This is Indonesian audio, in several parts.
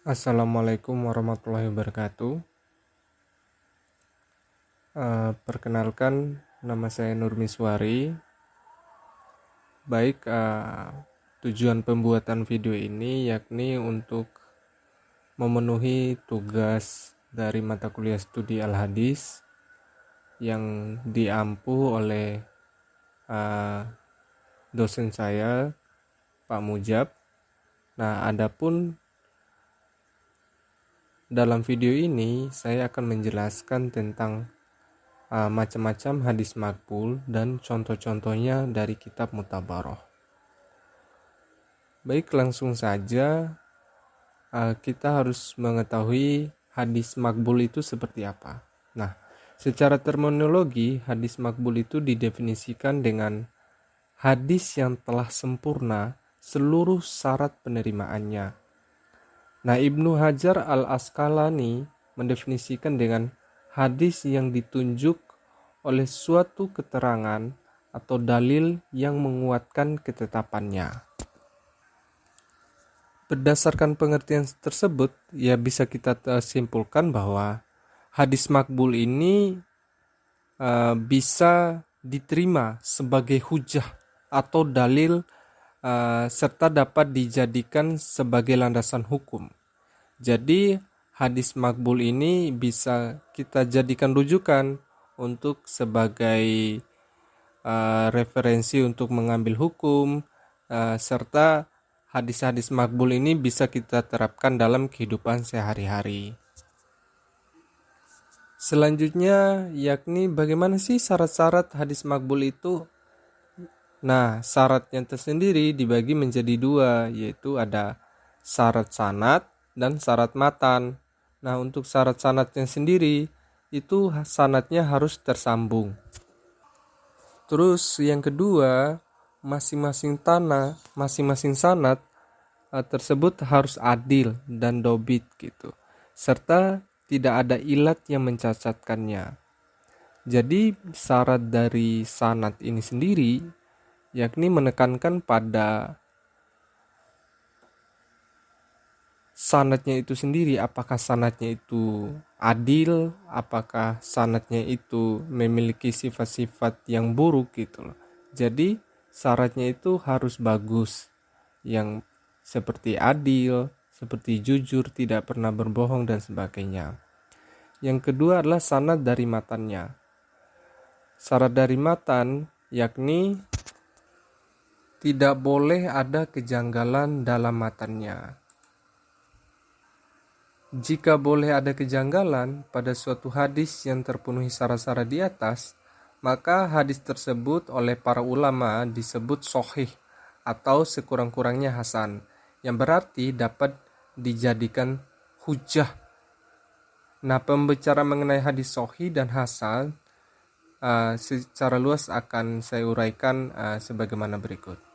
Assalamualaikum warahmatullahi wabarakatuh. Perkenalkan, nama saya Nur Miswari. Baik, tujuan pembuatan video ini yakni untuk memenuhi tugas dari mata kuliah studi Al-Hadis yang diampu oleh dosen saya, Pak Mujab. Nah, adapun dalam video ini saya akan menjelaskan tentang macam-macam hadis makbul dan contoh-contohnya dari kitab Mutabaroh. Baik, langsung saja kita harus mengetahui hadis makbul itu seperti apa. Nah, secara terminologi, hadis makbul itu didefinisikan dengan hadis yang telah sempurna seluruh syarat penerimaannya. Nah, Ibnu Hajar al-Asqalani mendefinisikan dengan hadis yang ditunjuk oleh suatu keterangan atau dalil yang menguatkan ketetapannya. Berdasarkan pengertian tersebut, ya bisa kita simpulkan bahwa hadis makbul ini bisa diterima sebagai hujah atau dalil serta dapat dijadikan sebagai landasan hukum. Jadi hadis makbul ini bisa kita jadikan rujukan untuk sebagai referensi untuk mengambil hukum, serta hadis-hadis makbul ini bisa kita terapkan dalam kehidupan sehari-hari. Selanjutnya yakni bagaimana sih syarat-syarat hadis makbul itu? Nah, syaratnya tersendiri dibagi menjadi dua, yaitu ada syarat sanad dan syarat matan. Nah, untuk syarat sanadnya sendiri, itu sanadnya harus tersambung. Terus yang kedua, masing-masing sanad tersebut harus adil dan dobit gitu. Serta tidak ada ilat yang mencacatkannya. Jadi syarat dari sanad ini sendiri yakni menekankan pada sanadnya itu sendiri, apakah sanadnya itu adil, apakah sanadnya itu memiliki sifat-sifat yang buruk gitu loh. Jadi syaratnya itu harus bagus, yang seperti adil, seperti jujur, tidak pernah berbohong dan sebagainya. Yang kedua adalah sanad dari matannya. Syarat dari matan yakni tidak boleh ada kejanggalan dalam matannya. Jika boleh ada kejanggalan pada suatu hadis yang terpenuhi syarat-syarat di atas, maka hadis tersebut oleh para ulama disebut sahih atau sekurang-kurangnya hasan, yang berarti dapat dijadikan hujah. Nah, pembicara mengenai hadis sahih dan hasan secara luas akan saya uraikan sebagaimana berikut.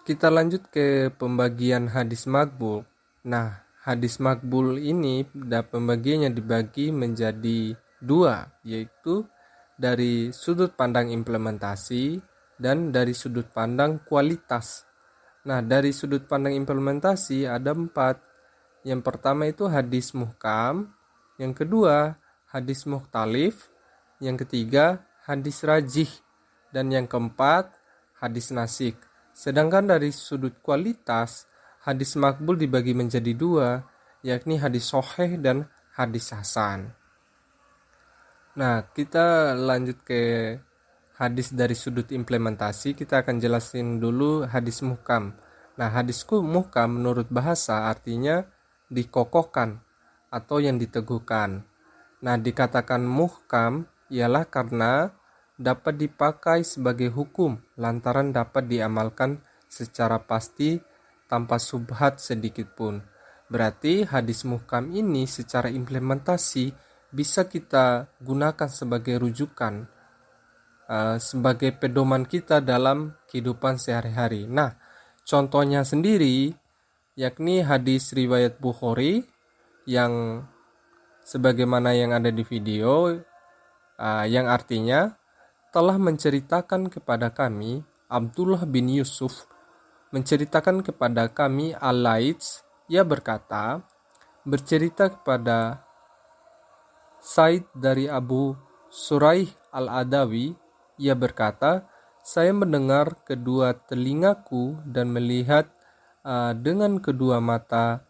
Kita lanjut ke pembagian hadis makbul. Nah, hadis makbul ini pembagiannya dibagi menjadi dua, yaitu dari sudut pandang implementasi dan dari sudut pandang kualitas. Nah, dari sudut pandang implementasi ada 4. Yang pertama itu hadis muhkam, yang kedua hadis mukhtalif, yang ketiga hadis rajih, dan yang keempat hadis nasikh. Sedangkan dari sudut kualitas, hadis makbul dibagi menjadi dua, yakni hadis sahih dan hadis hasan. Nah, kita lanjut ke hadis dari sudut implementasi. Kita akan jelasin dulu hadis muhkam. Nah, hadis muhkam menurut bahasa artinya dikokohkan atau yang diteguhkan. Nah, dikatakan muhkam ialah karena dapat dipakai sebagai hukum lantaran dapat diamalkan secara pasti tanpa subhat sedikit pun. Berarti hadis muhkam ini secara implementasi bisa kita gunakan sebagai rujukan, sebagai pedoman kita dalam kehidupan sehari-hari. Nah, contohnya sendiri yakni hadis riwayat Bukhari yang sebagaimana yang ada di video, yang artinya telah menceritakan kepada kami Abdullah bin Yusuf menceritakan kepada kami Al-Laits Ia berkata, bercerita kepada Said dari Abu Suraih Al-Adawi, ia berkata, saya mendengar kedua telingaku dan melihat dengan kedua mata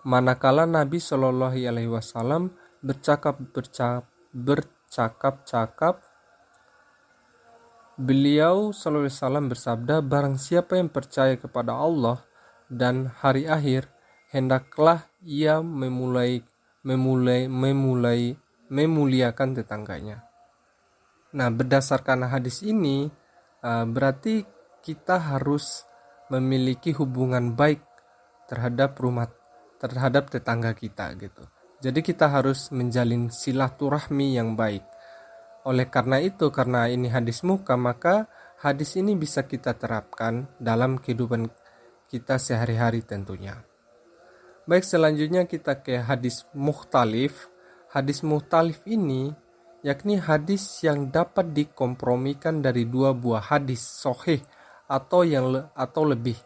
manakala Nabi Shallallahu Alaihi Wasallam bercakap-cakap. Beliau Shallallahu Alaihi Wasallam bersabda, barang siapa yang percaya kepada Allah dan hari akhir, hendaklah ia memuliakan tetangganya. Nah, berdasarkan hadis ini berarti kita harus memiliki hubungan baik terhadap tetangga kita gitu. Jadi kita harus menjalin silaturahmi yang baik. Oleh karena itu, karena ini hadis muka, maka hadis ini bisa kita terapkan dalam kehidupan kita sehari-hari tentunya. Baik, selanjutnya kita ke hadis mukhtalif. Hadis mukhtalif ini yakni hadis yang dapat dikompromikan dari dua buah hadis sahih atau lebih.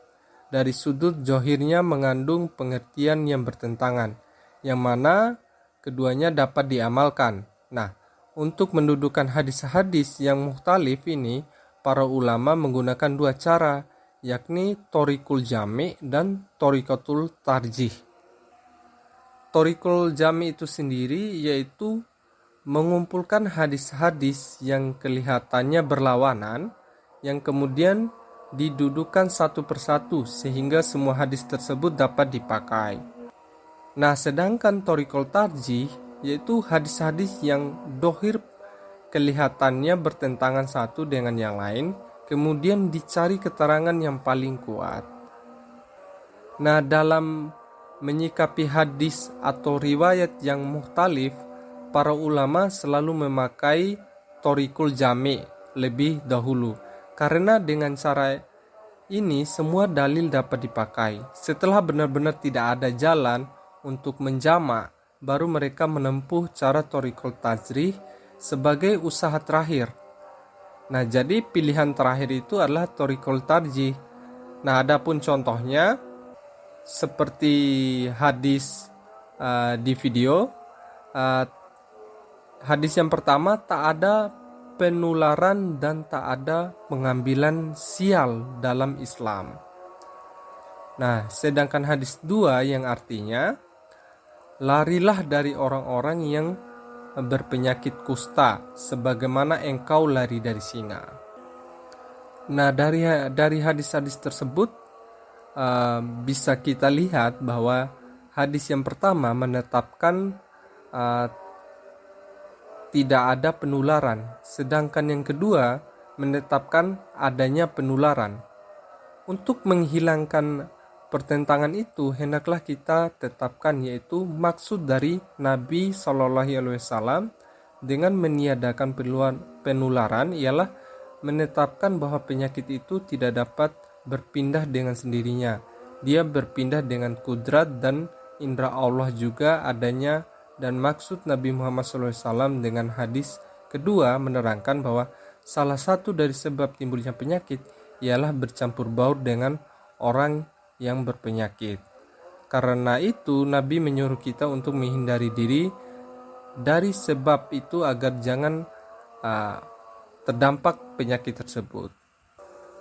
Dari sudut zahirnya mengandung pengertian yang bertentangan, yang mana keduanya dapat diamalkan. Nah, untuk mendudukan hadis-hadis yang mukhtalif ini, para ulama menggunakan dua cara, yakni thoriqul jami' dan thoriqatul tarjih. Thoriqul jami' itu sendiri yaitu mengumpulkan hadis-hadis yang kelihatannya berlawanan, yang kemudian didudukan satu persatu sehingga semua hadis tersebut dapat dipakai. Nah, sedangkan thoriqul tarjih yaitu hadis-hadis yang dohir kelihatannya bertentangan satu dengan yang lain, kemudian dicari keterangan yang paling kuat. Nah, dalam menyikapi hadis atau riwayat yang mukhtalif, para ulama selalu memakai thoriqul jami' lebih dahulu, karena dengan cara ini semua dalil dapat dipakai. Setelah benar-benar tidak ada jalan untuk menjamak, baru mereka menempuh cara thoriqul tajrih sebagai usaha terakhir. Nah, jadi pilihan terakhir itu adalah thoriqul tarjih. Nah, adapun contohnya seperti hadis di video, hadis yang pertama, tak ada penularan dan tak ada pengambilan sial dalam Islam. Nah, sedangkan hadis 2 yang artinya, larilah dari orang-orang yang berpenyakit kusta sebagaimana engkau lari dari singa. Nah, dari hadis-hadis tersebut bisa kita lihat bahwa hadis yang pertama menetapkan tidak ada penularan, sedangkan yang kedua menetapkan adanya penularan. Untuk menghilangkan pertentangan itu, hendaklah kita tetapkan, yaitu maksud dari Nabi Shallallahu Alaihi Wasallam dengan meniadakan penularan ialah menetapkan bahwa penyakit itu tidak dapat berpindah dengan sendirinya. Dia berpindah dengan kudrat dan indera Allah juga adanya, dan maksud Nabi Muhammad SAW dengan hadis kedua menerangkan bahwa salah satu dari sebab timbulnya penyakit ialah bercampur baur dengan orang yang berpenyakit. Karena itu Nabi menyuruh kita untuk menghindari diri dari sebab itu agar jangan terdampak penyakit tersebut.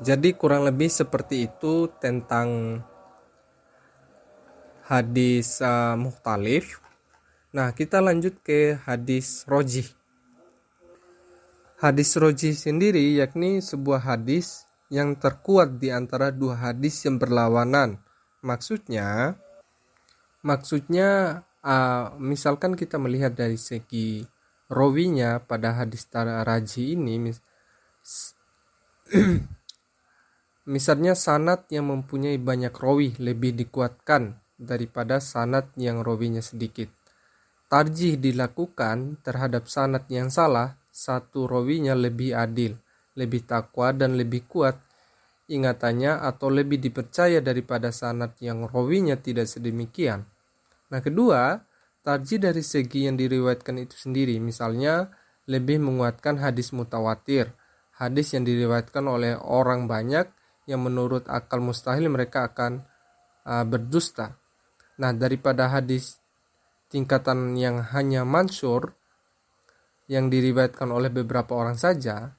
Jadi kurang lebih seperti itu tentang hadis mukhtalif. Nah, kita lanjut ke hadis rojih. Hadis rojih sendiri yakni sebuah hadis yang terkuat di antara dua hadis yang berlawanan. Maksudnya misalkan kita melihat dari segi rawinya pada hadis rajih ini, misalnya sanad yang mempunyai banyak rawi lebih dikuatkan daripada sanad yang rawinya sedikit. Tarjih dilakukan terhadap sanad yang salah, satu rawinya lebih adil, lebih takwa dan lebih kuat ingatannya atau lebih dipercaya daripada sanad yang rawinya tidak sedemikian. Nah, kedua, tarjih dari segi yang diriwayatkan itu sendiri, misalnya lebih menguatkan hadis mutawatir, hadis yang diriwayatkan oleh orang banyak yang menurut akal mustahil mereka akan berdusta. Nah, daripada hadis tingkatan yang hanya mansur yang diriwayatkan oleh beberapa orang saja,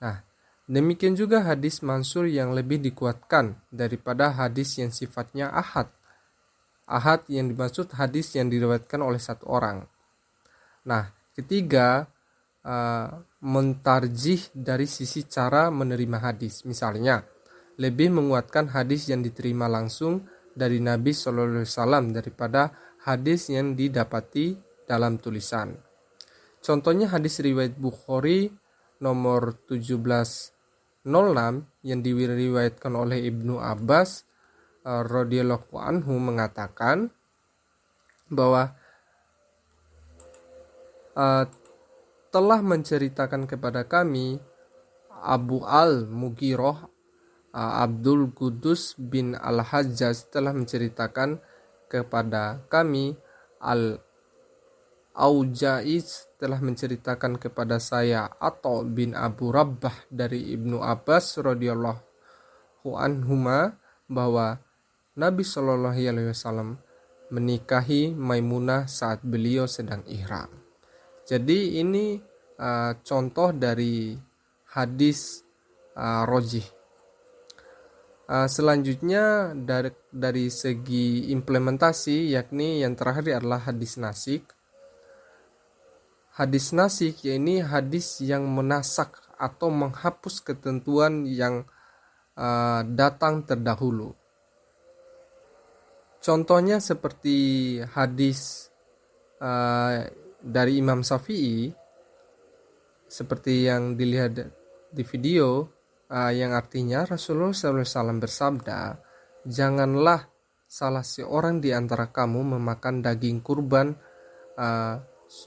nah demikian juga hadis mansur yang lebih dikuatkan daripada hadis yang sifatnya ahad. Ahad yang dimaksud hadis yang diriwayatkan oleh satu orang. Nah, ketiga, mentarjih dari sisi cara menerima hadis. Misalnya, lebih menguatkan hadis yang diterima langsung dari Nabi SAW daripada hadis yang didapati dalam tulisan. Contohnya hadis riwayat Bukhari nomor 1706 yang diriwayatkan oleh Ibnu Abbas radhiyallahu anhu mengatakan bahwa telah menceritakan kepada kami Abu al-Mughirah Abdul Qudus bin Al-Hajjaj telah menceritakan kepada kami Al-Auja'iz telah menceritakan kepada saya Atha bin Abu Rabbah dari Ibnu Abbas radhiyallahu anhuma bahwa Nabi Shallallahu Alaihi Wasallam menikahi Maimunah saat beliau sedang ihram. Jadi ini contoh dari hadis rojih. Selanjutnya dari segi implementasi, yakni yang terakhir adalah hadis nasik. Hadis nasik yakni hadis yang menasak atau menghapus ketentuan yang datang terdahulu. Contohnya seperti hadis dari Imam Syafi'i, seperti yang dilihat di video, yang artinya Rasulullah SAW bersabda, janganlah salah seorang di antara kamu memakan daging kurban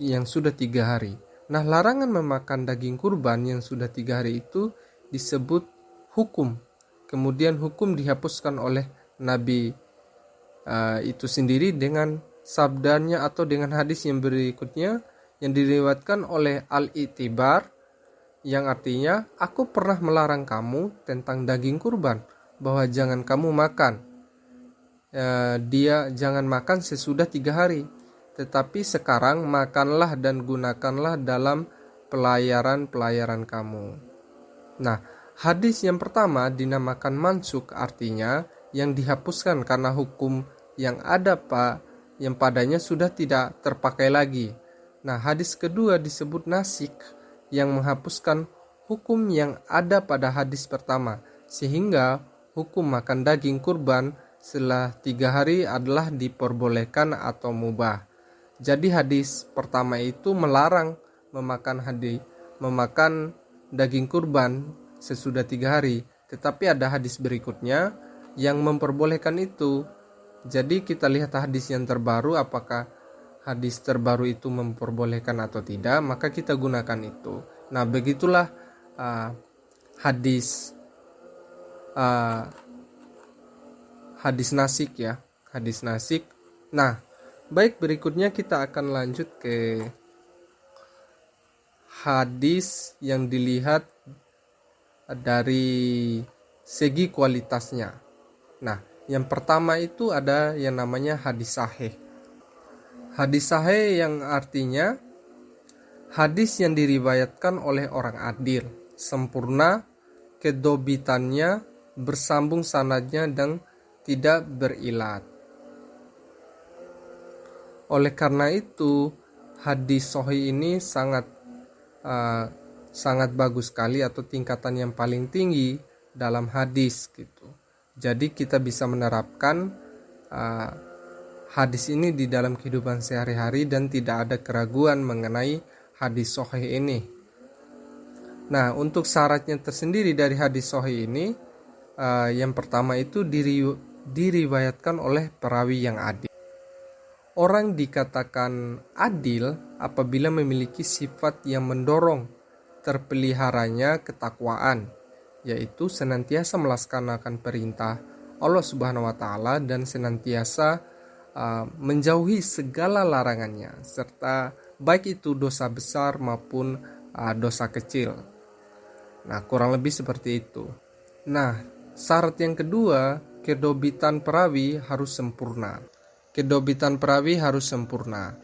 yang sudah 3 hari. Nah, larangan memakan daging kurban yang sudah 3 hari itu disebut hukum. Kemudian hukum dihapuskan oleh Nabi itu sendiri dengan sabdanya atau dengan hadis yang berikutnya yang diriwayatkan oleh Al-I'tibar, yang artinya aku pernah melarang kamu tentang daging kurban bahwa jangan kamu makan, dia jangan makan sesudah 3 hari, tetapi sekarang makanlah dan gunakanlah dalam pelayaran kamu. Nah, hadis yang pertama dinamakan mansuk, artinya yang dihapuskan karena hukum yang ada yang padanya sudah tidak terpakai lagi. Nah, hadis kedua disebut nasik, yang menghapuskan hukum yang ada pada hadis pertama, sehingga hukum makan daging kurban setelah 3 hari adalah diperbolehkan atau mubah. Jadi hadis pertama itu melarang memakan daging kurban sesudah 3 hari, tetapi ada hadis berikutnya yang memperbolehkan itu. Jadi kita lihat hadis yang terbaru, apakah hadis terbaru itu memperbolehkan atau tidak, maka kita gunakan itu. Nah, begitulah hadis nasik ya, hadis nasik. Nah, baik, berikutnya kita akan lanjut ke hadis yang dilihat dari segi kualitasnya. Nah, yang pertama itu ada yang namanya hadis sahih. Hadis sahih yang artinya hadis yang diriwayatkan oleh orang adil, sempurna kedobitannya, bersambung sanadnya dan tidak berilat. Oleh karena itu, hadis sahih ini sangat bagus sekali, atau tingkatan yang paling tinggi dalam hadis gitu. Jadi kita bisa menerapkan hadis ini di dalam kehidupan sehari-hari dan tidak ada keraguan mengenai hadis sahih ini. Nah, untuk syaratnya tersendiri dari hadis sahih ini, yang pertama itu diriwayatkan oleh perawi yang adil. Orang dikatakan adil apabila memiliki sifat yang mendorong terpeliharanya ketakwaan, yaitu senantiasa melaksanakan perintah Allah Subhanahu wa Ta'ala dan senantiasa menjauhi segala larangannya, serta baik itu dosa besar maupun dosa kecil. Nah, kurang lebih seperti itu. Nah, syarat yang kedua kedobitan perawi harus sempurna. Kedobitan perawi harus sempurna.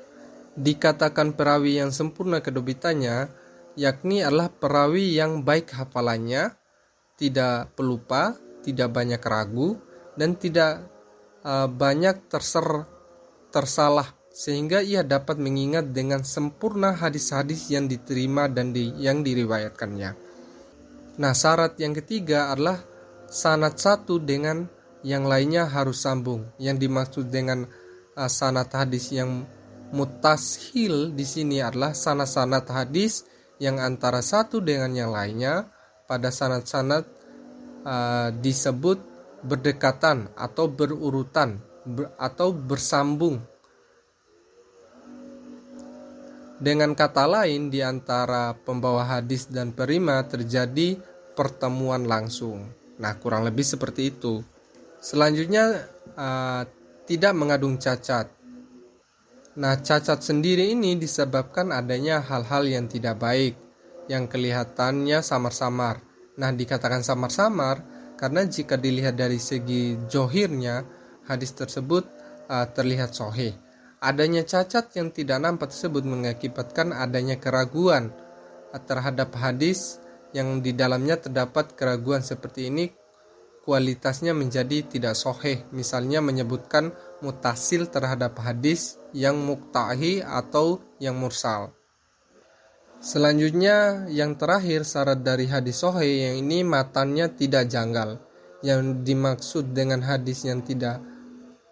Dikatakan perawi yang sempurna kedobitannya, yakni adalah perawi yang baik hafalannya, tidak pelupa, tidak banyak ragu, dan tidak banyak tersalah, sehingga ia dapat mengingat dengan sempurna hadis-hadis yang diterima dan yang diriwayatkannya. Nah, syarat yang ketiga adalah sanad satu dengan yang lainnya harus sambung. Yang dimaksud dengan sanad hadis yang mutashil di sini adalah sanad-sanad hadis yang antara satu dengan yang lainnya pada sanad-sanad disebut berdekatan atau berurutan atau bersambung. Dengan kata lain, di antara pembawa hadis dan penerima terjadi pertemuan langsung. Nah, kurang lebih seperti itu. Selanjutnya, tidak mengandung cacat. Nah, cacat sendiri ini disebabkan adanya hal-hal yang tidak baik, yang kelihatannya samar-samar. Nah, dikatakan samar-samar karena jika dilihat dari segi johirnya, hadis tersebut terlihat sahih. Adanya cacat yang tidak nampak tersebut mengakibatkan adanya keraguan terhadap hadis yang di dalamnya terdapat keraguan seperti ini, kualitasnya menjadi tidak sahih. Misalnya menyebutkan mutasil terhadap hadis yang muqta'i atau yang mursal. Selanjutnya yang terakhir, syarat dari hadis sahih yang ini matannya tidak janggal. Yang dimaksud dengan hadis yang tidak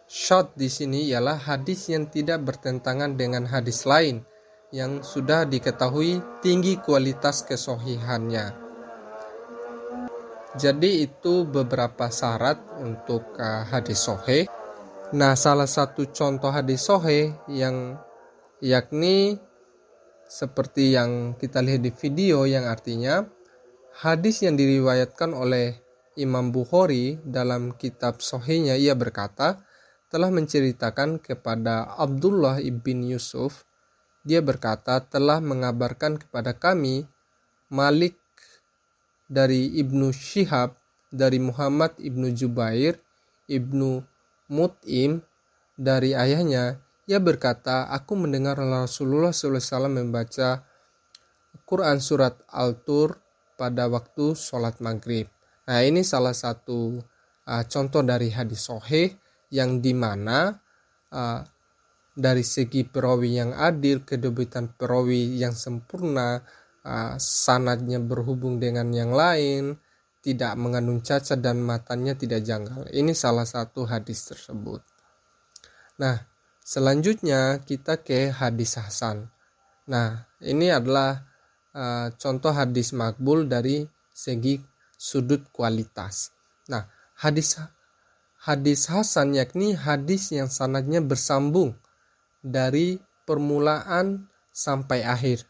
syadz di sini ialah hadis yang tidak bertentangan dengan hadis lain yang sudah diketahui tinggi kualitas kesahihannya. Jadi itu beberapa syarat untuk hadis sahih. Nah, salah satu contoh hadis sahih yang yakni seperti yang kita lihat di video, yang artinya hadis yang diriwayatkan oleh Imam Bukhari dalam kitab Sahihnya, ia berkata, telah menceritakan kepada Abdullah ibn Yusuf, dia berkata, telah mengabarkan kepada kami Malik dari Ibnu Syihab, dari Muhammad ibnu Jubair ibnu Mut'im dari ayahnya. Ia berkata, aku mendengar Rasulullah SAW membaca Quran surat Al-Tur pada waktu sholat maghrib. Nah, ini salah satu contoh dari hadis sahih yang dimana dari segi perawi yang adil, kedobitan perawi yang sempurna, sanadnya berhubung dengan yang lain, tidak mengandung cacat dan matanya tidak janggal. Ini salah satu hadis tersebut. Nah, selanjutnya kita ke hadis hasan. Nah, ini adalah contoh hadis makbul dari segi sudut kualitas. Nah, hadis hasan yakni hadis yang sanadnya bersambung dari permulaan sampai akhir.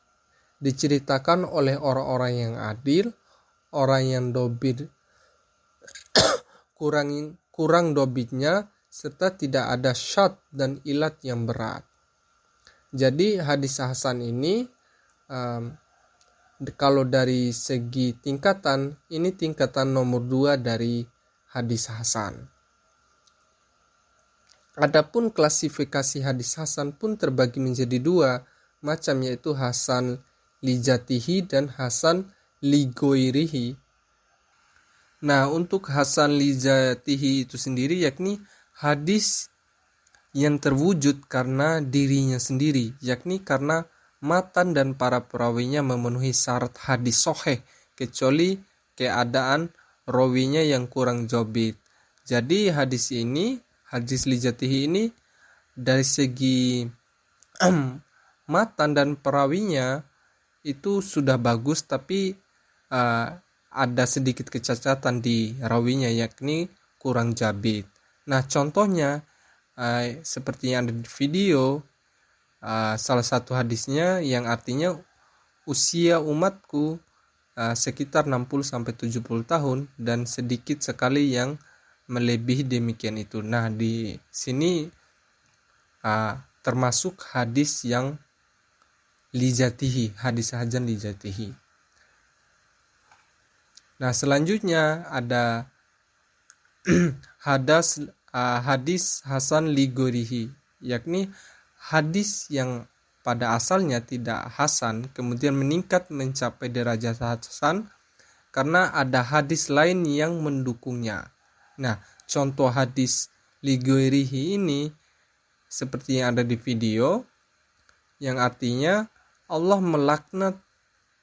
Diceritakan oleh orang-orang yang adil, orang yang dobit kurang dobitnya, serta tidak ada syadz dan ilat yang berat. Jadi hadis hasan ini kalau dari segi tingkatan, ini tingkatan nomor 2 dari hadis hasan. Adapun klasifikasi hadis hasan pun terbagi menjadi 2 macam, yaitu hasan lijatihi dan hasan ligoirihi. Nah, untuk hasan lijatihi itu sendiri yakni hadis yang terwujud karena dirinya sendiri, yakni karena matan dan para perawinya memenuhi syarat hadis sahih kecuali keadaan rawinya yang kurang jobit. Jadi hadis lijatihi ini dari segi matan dan perawinya itu sudah bagus, tapi ada sedikit kecacatan di rawinya, yakni kurang jabit. Nah, contohnya seperti yang ada di video, salah satu hadisnya yang artinya usia umatku sekitar 60-70 tahun dan sedikit sekali yang melebihi demikian itu. Nah, di sini termasuk hadis yang lijatihi, hadis hasan lijatihi. Nah, selanjutnya ada hadis Hasan li ghairihi, yakni hadis yang pada asalnya tidak hasan kemudian meningkat mencapai derajat hasan karena ada hadis lain yang mendukungnya. Nah, contoh hadis li ghairihi ini seperti yang ada di video, yang artinya Allah melaknat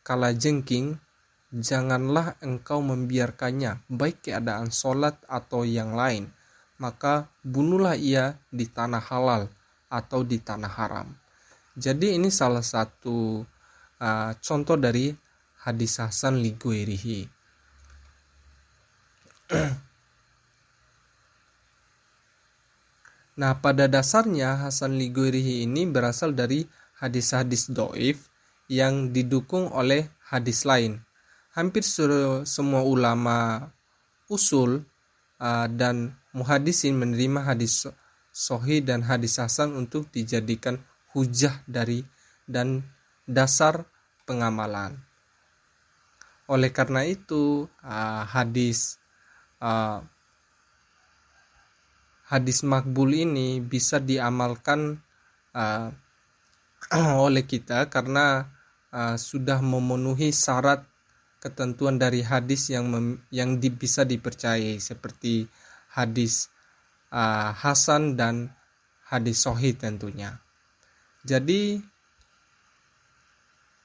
kalajengking, janganlah engkau membiarkannya, baik keadaan sholat atau yang lain, maka bunuhlah ia di tanah halal atau di tanah haram. Jadi ini salah satu contoh dari hadis Hasan li ghairihi. Nah, pada dasarnya Hasan li ghairihi ini berasal dari hadis-hadis dhaif yang didukung oleh hadis lain. Hampir semua ulama usul dan muhadisin menerima hadis sahih dan hadis hasan untuk dijadikan hujah dari dan dasar pengamalan. Oleh karena itu hadis makbul ini bisa diamalkan oleh kita karena sudah memenuhi syarat ketentuan dari hadis yang bisa dipercayai seperti hadis hasan dan hadis sahih tentunya. Jadi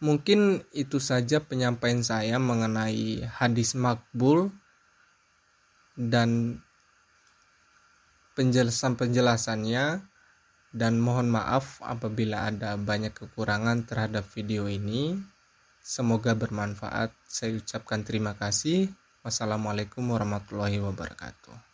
mungkin itu saja penyampaian saya mengenai hadis makbul dan penjelasannya, dan mohon maaf apabila ada banyak kekurangan terhadap video ini. Semoga bermanfaat. Saya ucapkan terima kasih. Wassalamualaikum warahmatullahi wabarakatuh.